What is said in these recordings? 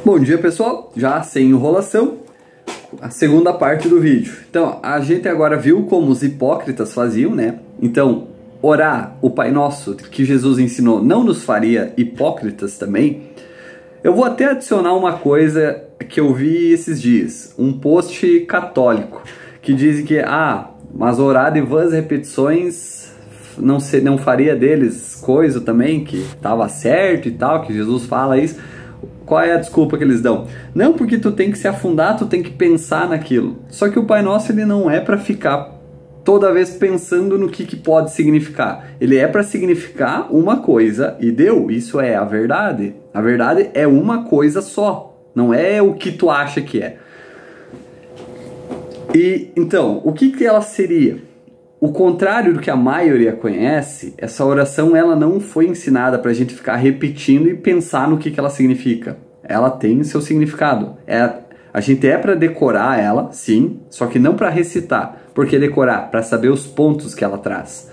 Bom dia, pessoal, já sem enrolação, a segunda parte do vídeo. Então, a gente agora viu como os hipócritas faziam, né? Então, orar o Pai Nosso que Jesus ensinou não nos faria hipócritas também. Eu vou até adicionar uma coisa que eu vi esses dias, um post católico, que diz que, mas orar de vãs repetições não faria deles coisa também, que estava certo e tal, que Jesus fala isso. Qual é a desculpa que eles dão? Não, porque tu tem que se afundar, tu tem que pensar naquilo. Só que o Pai Nosso, ele não é para ficar toda vez pensando no que pode significar. Ele é para significar uma coisa e deu. Isso é a verdade. A verdade é uma coisa só. Não é o que tu acha que é. E então, o que ela seria? O contrário do que a maioria conhece, essa oração ela não foi ensinada para a gente ficar repetindo e pensar no que ela significa. Ela tem seu significado. A gente é para decorar ela, sim, só que não para recitar. Por que decorar? Para saber os pontos que ela traz.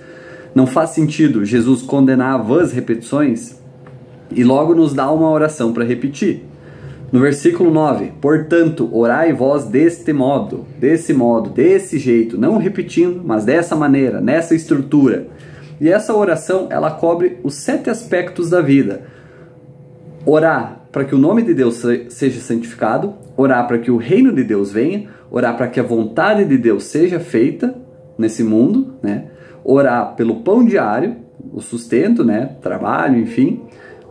Não faz sentido Jesus condenar vãs repetições e logo nos dar uma oração para repetir. No versículo 9, portanto, orai vós desse modo, desse jeito, não repetindo, mas dessa maneira, nessa estrutura. E essa oração, ela cobre os 7 aspectos da vida. Orar para que o nome de Deus seja santificado, orar para que o reino de Deus venha, orar para que a vontade de Deus seja feita nesse mundo, né? Orar pelo pão diário, o sustento, né? Trabalho, enfim.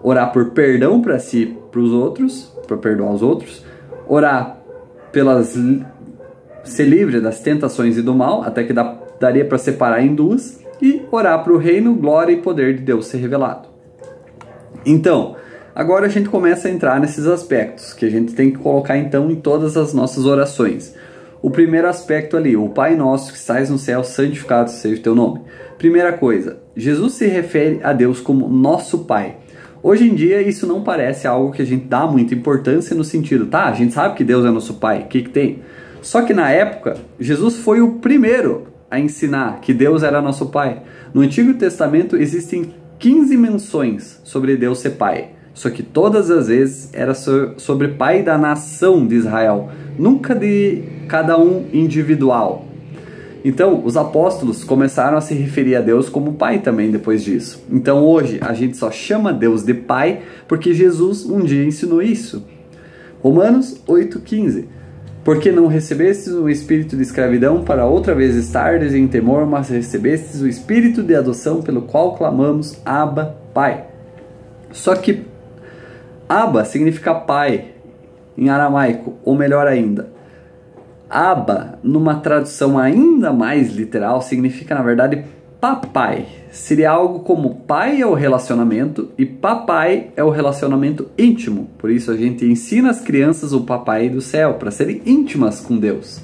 Orar por perdão para si, para os outros, para perdoar os outros, orar ser livre das tentações e do mal, até que daria para separar em duas, e orar para o reino, glória e poder de Deus ser revelado. Então, agora a gente começa a entrar nesses aspectos, que a gente tem que colocar então em todas as nossas orações. O primeiro aspecto ali, o Pai Nosso que estás no céu, santificado seja o teu nome. Primeira coisa, Jesus se refere a Deus como nosso Pai. Hoje em dia isso não parece algo que a gente dá muita importância no sentido, a gente sabe que Deus é nosso Pai, o que tem? Só que na época, Jesus foi o primeiro a ensinar que Deus era nosso Pai. No Antigo Testamento existem 15 menções sobre Deus ser Pai, só que todas as vezes era sobre Pai da nação de Israel, nunca de cada um individual. Então, os apóstolos começaram a se referir a Deus como Pai também depois disso. Então, hoje, a gente só chama Deus de Pai porque Jesus um dia ensinou isso. Romanos 8,15. Porque não recebestes o espírito de escravidão para outra vez estardes em temor, mas recebestes o espírito de adoção pelo qual clamamos Abba, Pai. Só que Abba significa Pai em aramaico, ou melhor ainda, Abba, numa tradução ainda mais literal, significa, na verdade, papai. Seria algo como pai é o relacionamento e papai é o relacionamento íntimo. Por isso a gente ensina as crianças o papai do céu, para serem íntimas com Deus.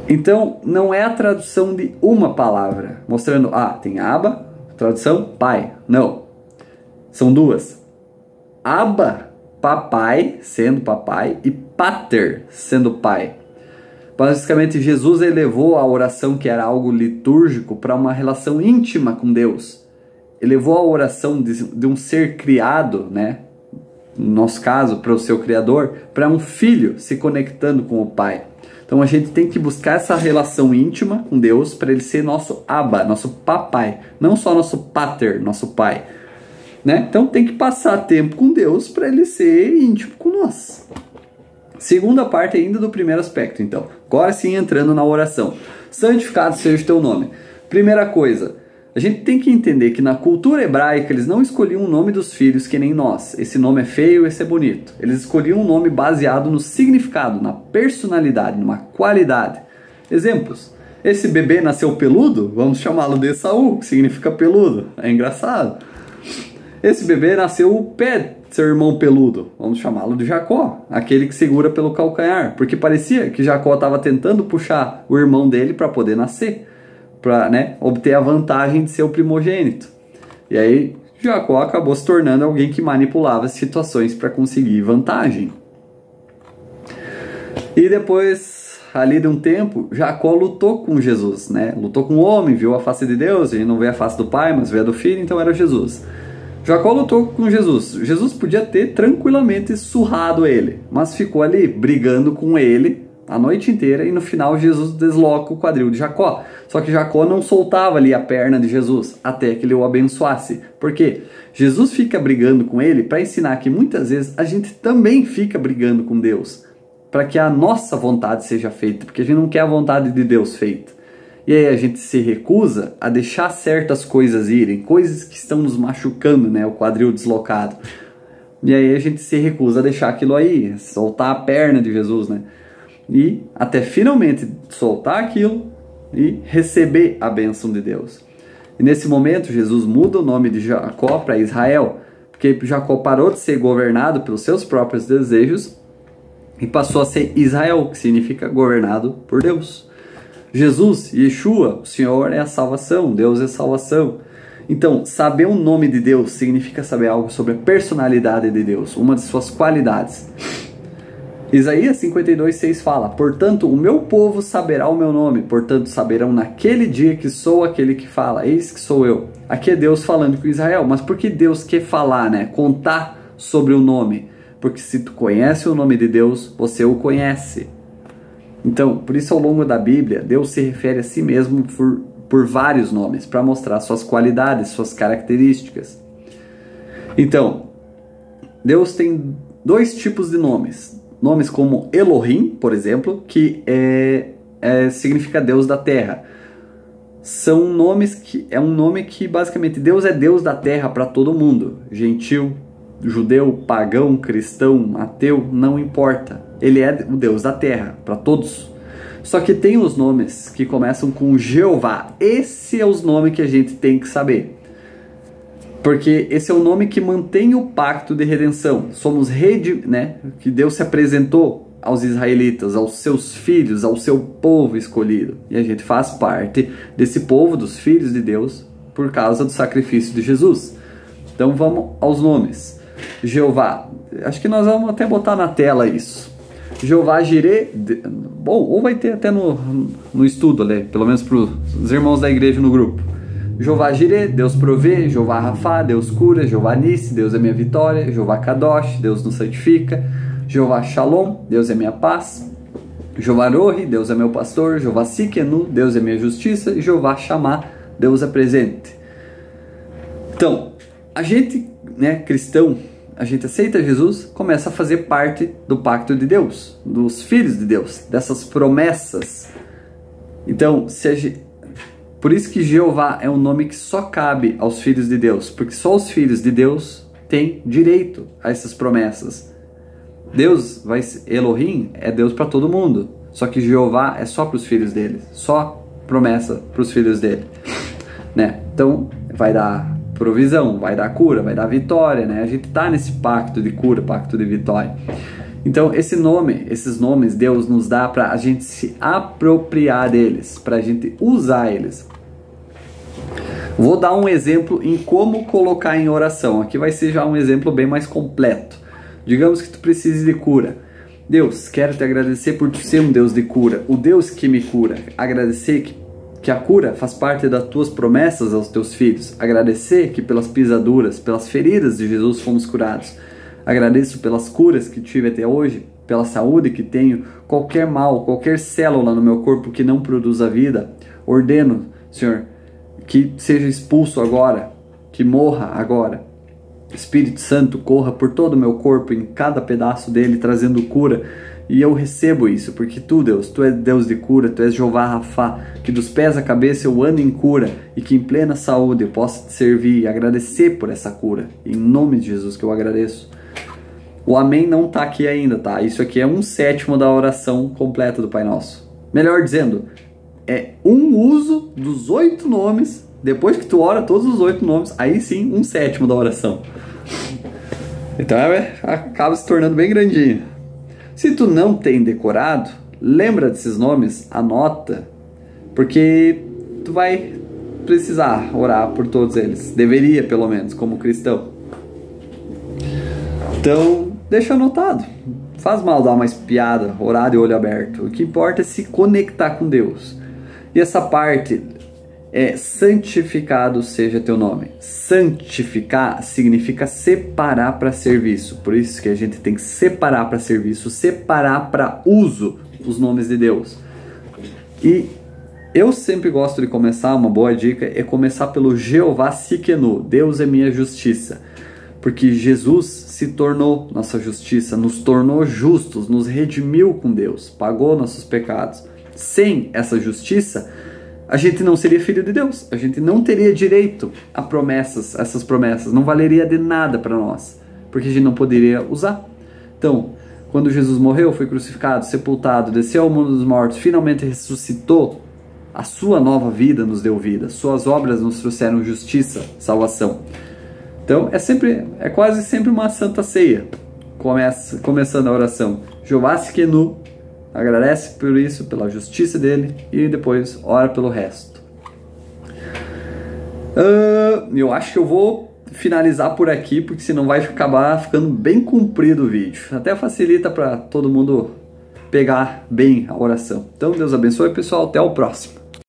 Então, não é a tradução de uma palavra, mostrando, tem Abba, tradução, pai. Não, são duas. Abba, papai, sendo papai, e pater, sendo pai. Basicamente, Jesus elevou a oração, que era algo litúrgico, para uma relação íntima com Deus. Elevou a oração de um ser criado, né? No nosso caso, para o seu Criador, para um filho se conectando com o Pai. Então a gente tem que buscar essa relação íntima com Deus para ele ser nosso Abba, nosso papai, não só nosso pater, nosso pai. Né? Então tem que passar tempo com Deus para ele ser íntimo com nós. Segunda parte ainda do primeiro aspecto, então. Agora sim entrando na oração. Santificado seja o teu nome. Primeira coisa, a gente tem que entender que na cultura hebraica eles não escolhiam o nome dos filhos que nem nós. Esse nome é feio, esse é bonito. Eles escolhiam um nome baseado no significado, na personalidade, numa qualidade. Exemplos. Esse bebê nasceu peludo? Vamos chamá-lo de Esaú, que significa peludo. É engraçado. Esse bebê nasceu o pé de seu irmão peludo. Vamos chamá-lo de Jacó, aquele que segura pelo calcanhar. Porque parecia que Jacó estava tentando puxar o irmão dele para poder nascer. Para obter a vantagem de ser o primogênito. E aí Jacó acabou se tornando alguém que manipulava as situações para conseguir vantagem. E depois, ali de um tempo, Jacó lutou com Jesus. Lutou com o homem, viu a face de Deus. A gente não vê a face do pai, mas vê a do filho, então era Jesus. Jacó lutou com Jesus. Jesus podia ter tranquilamente surrado ele, mas ficou ali brigando com ele a noite inteira e no final Jesus desloca o quadril de Jacó. Só que Jacó não soltava ali a perna de Jesus até que ele o abençoasse. Por quê? Jesus fica brigando com ele para ensinar que muitas vezes a gente também fica brigando com Deus, para que a nossa vontade seja feita, porque a gente não quer a vontade de Deus feita. E aí a gente se recusa a deixar certas coisas irem, coisas que estão nos machucando, né? O quadril deslocado. E aí a gente se recusa a deixar aquilo aí, soltar a perna de Jesus, né? E até finalmente soltar aquilo e receber a bênção de Deus. E nesse momento Jesus muda o nome de Jacó para Israel, porque Jacó parou de ser governado pelos seus próprios desejos e passou a ser Israel, que significa governado por Deus. Jesus, Yeshua, o Senhor é a salvação, Deus é a salvação. Então, saber o nome de Deus significa saber algo sobre a personalidade de Deus, uma de suas qualidades. Isaías 52:6 fala: portanto, o meu povo saberá o meu nome, portanto, saberão naquele dia que sou aquele que fala, eis que sou eu. Aqui é Deus falando com Israel, mas por que Deus quer falar, né? Contar sobre o nome? Porque se tu conhece o nome de Deus, você o conhece. Então, por isso ao longo da Bíblia, Deus se refere a si mesmo por vários nomes, para mostrar suas qualidades, suas características. Então, Deus tem dois tipos de nomes. Nomes como Elohim, por exemplo, que significa Deus da terra. São nomes que é um nome que basicamente Deus é Deus da terra para todo mundo. Gentil, judeu, pagão, cristão, ateu, não importa. Ele é o Deus da terra para todos. Só que tem os nomes que começam com Jeová. Esse é os nomes que a gente tem que saber. Porque esse é o nome que mantém o pacto de redenção. Somos né? Que Deus se apresentou aos israelitas, aos seus filhos, ao seu povo escolhido. E a gente faz parte desse povo, dos filhos de Deus, por causa do sacrifício de Jesus. Então vamos aos nomes. Jeová. Acho que nós vamos até botar na tela isso. Jeová Jireh. Bom, ou vai ter até no estudo, né? Pelo menos para os irmãos da igreja no grupo. Jeová Jireh, Deus provê. Jeová Rafá, Deus cura. Jeová Nissi, Deus é minha vitória. Jeová Kadosh, Deus nos santifica. Jeová Shalom, Deus é minha paz. Jeová Rohi, Deus é meu pastor. Jeová Sikenu, Deus é minha justiça. E Jeová Shammah, Deus é presente. Então, a gente, né, cristão, a gente aceita Jesus, começa a fazer parte do pacto de Deus, dos filhos de Deus, dessas promessas. Então, por isso que Jeová é um nome que só cabe aos filhos de Deus, porque só os filhos de Deus têm direito a essas promessas. Deus, Elohim, é Deus para todo mundo, só que Jeová é só para os filhos dele, só promessa para os filhos dele, né? Então, vai dar provisão, vai dar cura, vai dar vitória, né? A gente tá nesse pacto de cura, pacto de vitória. Então, esses nomes Deus nos dá para a gente se apropriar deles, para a gente usar eles. Vou dar um exemplo em como colocar em oração. Aqui vai ser já um exemplo bem mais completo. Digamos que tu precise de cura. Deus, quero te agradecer por tu ser um Deus de cura, o Deus que me cura. Agradecer que a cura faz parte das tuas promessas aos teus filhos. Agradecer que pelas pisaduras, pelas feridas de Jesus fomos curados. Agradeço pelas curas que tive até hoje, pela saúde que tenho. Qualquer mal, qualquer célula no meu corpo que não produza vida, ordeno, Senhor, que seja expulso agora, que morra agora. Espírito Santo, corra por todo o meu corpo, em cada pedaço dele, trazendo cura. E eu recebo isso, porque tu, Deus, tu és Deus de cura, tu és Jeová Rafá, que dos pés à cabeça eu ando em cura, e que em plena saúde eu possa te servir e agradecer por essa cura. Em nome de Jesus que eu agradeço. O amém não está aqui ainda, tá? Isso aqui é 1/7 da oração completa do Pai Nosso. Melhor dizendo, é um uso dos 8 nomes, depois que tu ora todos os 8 nomes, aí sim 1/7 da oração. Então acaba se tornando bem grandinho. Se tu não tem decorado, lembra desses nomes, anota, porque tu vai precisar orar por todos eles. Deveria, pelo menos, como cristão. Então, deixa anotado. Faz mal dar uma espiada, orar de olho aberto. O que importa é se conectar com Deus. E essa parte, santificado seja teu nome. Santificar significa separar para serviço. Por isso que a gente tem que separar para serviço, separar para uso os nomes de Deus. E eu sempre gosto de começar, uma boa dica é começar pelo Jeová Tsidkenu, Deus é minha justiça. Porque Jesus se tornou nossa justiça, nos tornou justos, nos redimiu com Deus, pagou nossos pecados. Sem essa justiça, a gente não seria filho de Deus, a gente não teria direito a promessas, essas promessas, não valeria de nada para nós, porque a gente não poderia usar. Então, quando Jesus morreu, foi crucificado, sepultado, desceu ao mundo dos mortos, finalmente ressuscitou, a sua nova vida nos deu vida, suas obras nos trouxeram justiça, salvação. Então, é quase sempre uma santa ceia, começando a oração. Jeová Tsidkenu, agradece por isso, pela justiça dele, e depois ora pelo resto. Eu acho que eu vou finalizar por aqui, porque senão vai acabar ficando bem comprido o vídeo. Até facilita para todo mundo pegar bem a oração. Então, Deus abençoe, pessoal. Até o próximo.